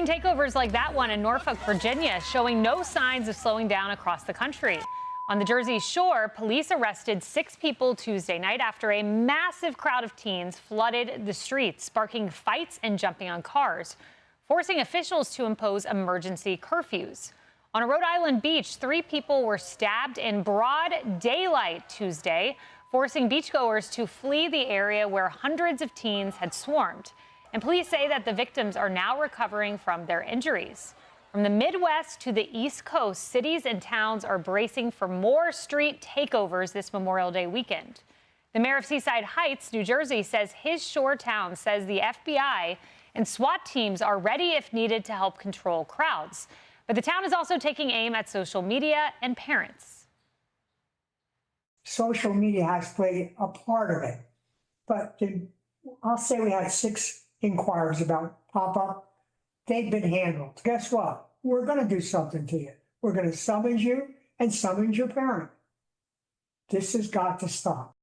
seeing takeovers like that one in Norfolk, Virginia, showing no signs of slowing down across the country. On the Jersey Shore, police arrested 6 people Tuesday night after a massive crowd of teens flooded the streets, sparking fights and jumping on cars, forcing officials to impose emergency curfews. On a Rhode Island beach, 3 people were stabbed in broad daylight Tuesday, forcing beachgoers to flee the area where hundreds of teens had swarmed. And police say that the victims are now recovering from their injuries. From the Midwest to the East Coast, cities and towns are bracing for more street takeovers this Memorial Day weekend. The mayor of Seaside Heights, New Jersey, says his shore town says the FBI and SWAT teams are ready if needed to help control crowds. But the town is also taking aim at social media and parents. Social media has played a part of it. But I'll say we had 6 inquiries about pop-up. They've been handled. Guess what? We're going to do something to you. We're going to summons you and summons your parent. This has got to stop.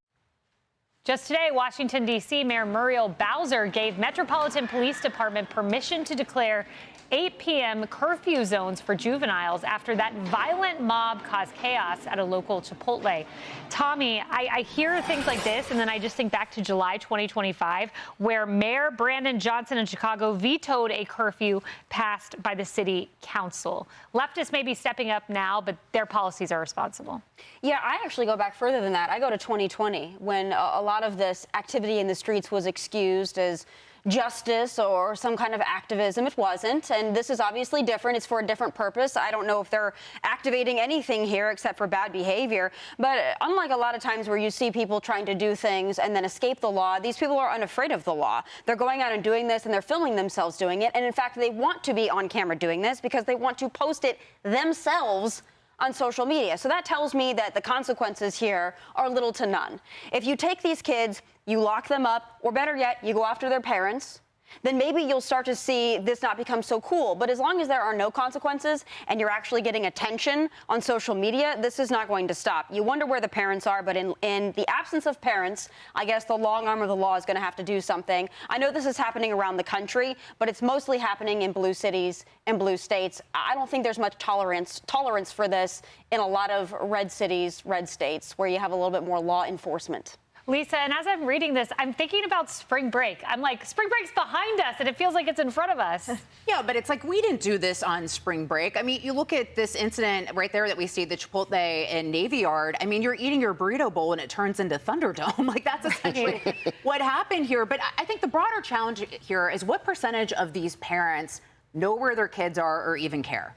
Just today, Washington, D.C. Mayor Muriel Bowser gave Metropolitan Police Department permission to declare 8 p.m. curfew zones for juveniles after that violent mob caused chaos at a local Chipotle. Tommy, I hear things like this, and then I just think back to July 2025, where Mayor Brandon Johnson in Chicago vetoed a curfew passed by the city council. Leftists may be stepping up now, but their policies are responsible. Yeah, I actually go back further than that. I go to 2020, when a lot of this activity in the streets was excused as justice or some kind of activism. It wasn't, and this is obviously different. It's for a different purpose. I don't know if they're activating anything here except for bad behavior, but unlike a lot of times where you see people trying to do things and then escape the law, these people are unafraid of the law. They're going out and doing this, and they're filming themselves doing it, and in fact they want to be on camera doing this because they want to post it themselves on social media. So that tells me that the consequences here are little to none. If you take these kids, you lock them up, or better yet, you go after their parents, then maybe you'll start to see this not become so cool. But as long as there are no consequences and you're actually getting attention on social media, this is not going to stop. You wonder where the parents are, but in the absence of parents, I guess the long arm of the law is going to have to do something. I know this is happening around the country, but it's mostly happening in blue cities and blue states. I don't think there's much tolerance for this in a lot of red cities, red states, where you have a little bit more law enforcement. Lisa, and as I'm reading this, I'm thinking about spring break. I'm like, spring break's behind us, and it feels like it's in front of us. Yeah, but it's like we didn't do this on spring break. I mean, you look at this incident right there that we see, the Chipotle in Navy Yard. I mean, you're eating your burrito bowl, and it turns into Thunderdome. Like, that's essentially what happened here. But I think the broader challenge here is what percentage of these parents know where their kids are or even care?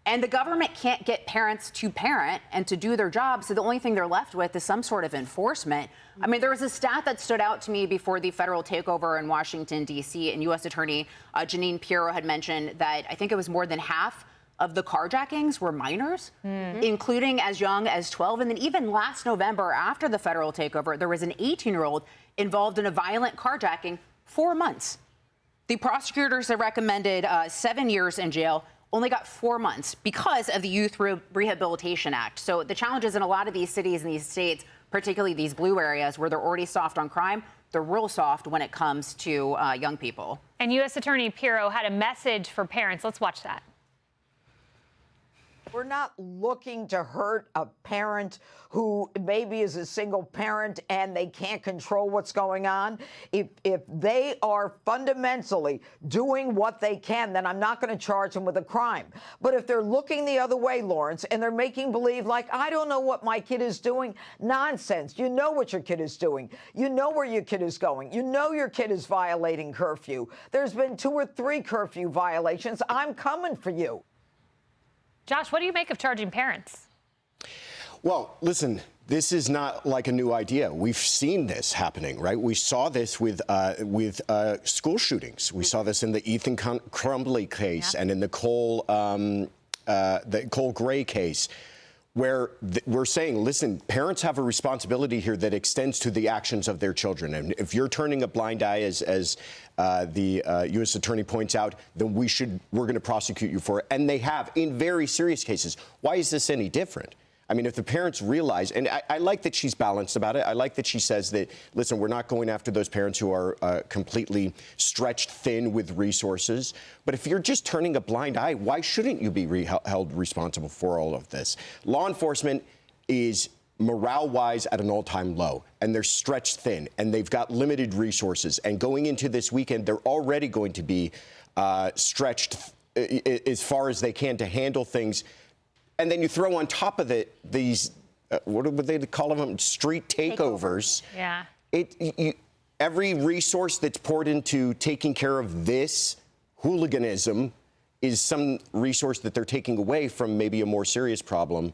And the government can't get parents to parent and to do their job, so the only thing they're left with is some sort of enforcement. I mean, there was a stat that stood out to me before the federal takeover in Washington, D.C., and U.S. Attorney Jeanine Pirro had mentioned that I think it was more than half of the carjackings were minors, including as young as 12. And then even last November, after the federal takeover, there was an 18-year-old involved in a violent carjacking, 4 months. The prosecutors had recommended 7 years in jail, only got 4 months because of the Youth Rehabilitation Act. So the challenges in a lot of these cities and these states, particularly these blue areas where they're already soft on crime, they're real soft when it comes to young people. And U.S. Attorney Pirro had a message for parents. Let's watch that. We're not looking to hurt a parent who maybe is a single parent and they can't control what's going on. If they are fundamentally doing what they can, then I'm not going to charge them with a crime. But if they're looking the other way, Lawrence, and they're making believe like, I don't know what my kid is doing, nonsense. You know what your kid is doing. You know where your kid is going. You know your kid is violating curfew. There's been 2 or 3 curfew violations. I'm coming for you. Josh, what do you make of charging parents? Well, listen, this is not like a new idea. We've seen this happening, right? We saw this with school shootings. We saw this in the Ethan Crumbley case and in the Cole Gray case, where we're saying, listen, parents have a responsibility here that extends to the actions of their children. And if you're turning a blind eye, as the U.S. attorney points out, then we're going to prosecute you for it. And they have in very serious cases. Why is this any different? I mean, if the parents realize, and I like that she's balanced about it. I like that she says that, listen, we're not going after those parents who are completely stretched thin with resources. But if you're just turning a blind eye, why shouldn't you be held responsible for all of this? Law enforcement is morale-wise at an all-time low, and they're stretched thin, and they've got limited resources. And going into this weekend, they're already going to be stretched as far as they can to handle things. And then you throw on top of it these, what would they call them, street takeovers. Yeah. Every resource that's poured into taking care of this hooliganism is some resource that they're taking away from maybe a more serious problem.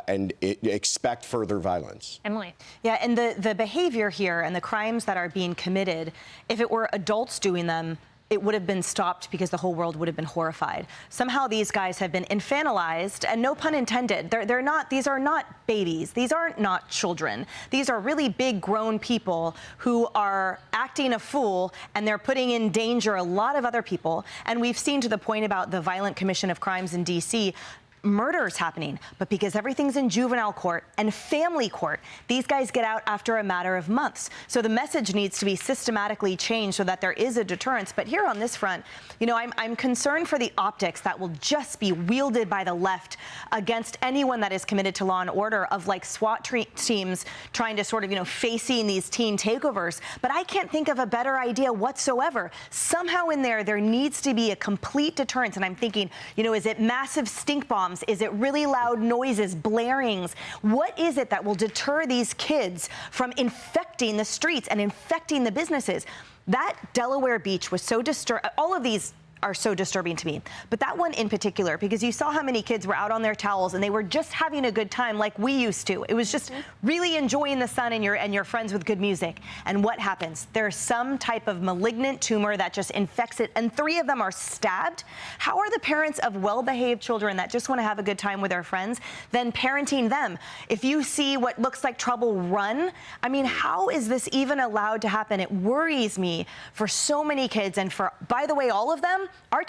And expect further violence. Emily. Yeah, and the behavior here and the crimes that are being committed, if it were adults doing them, it would have been stopped because the whole world would have been horrified. Somehow these guys have been infantilized, and no pun intended. They're not. These are not babies. These aren't not children. These are really big grown people who are acting a fool, and they're putting in danger a lot of other people. And we've seen, to the point about the violent commission of crimes in D.C., murders happening, but because everything's in juvenile court and family court, these guys get out after a matter of months. So the message needs to be systematically changed so that there is a deterrence. But here on this front, you know, I'm concerned for the optics that will just be wielded by the left against anyone that is committed to law and order, of like SWAT teams trying to sort of, you know, facing these teen takeovers. But I can't think of a better idea whatsoever. Somehow in there needs to be a complete deterrence. And I'm thinking, you know, is it massive stink bombs? Is it really loud noises, blarings? What is it that will deter these kids from infecting the streets and infecting the businesses? That Delaware beach was so disturbing. All of these are so disturbing to me. But that one in particular, because you saw how many kids were out on their towels and they were just having a good time like we used to. It was just really enjoying the sun and your friends with good music. And what happens? There's some type of malignant tumor that just infects it, and 3 of them are stabbed. How are the parents of well-behaved children that just want to have a good time with their friends then parenting them? If you see what looks like trouble, run. I mean, how is this even allowed to happen? It worries me for so many kids, and for, by the way, all of them, our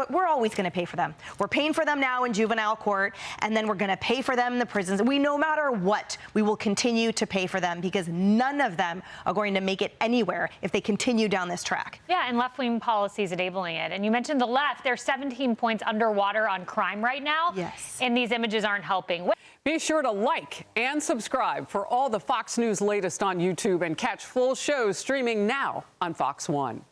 we're always going to pay for them. We're paying for them now in juvenile court, and then we're going to pay for them in the prisons. No matter what, we will continue to pay for them, because none of them are going to make it anywhere if they continue down this track. Yeah, and left-wing policies enabling it. And you mentioned the left. They're 17 points underwater on crime right now. Yes. And these images aren't helping. Be sure to like and subscribe for all the Fox News latest on YouTube, and catch full shows streaming now on Fox One.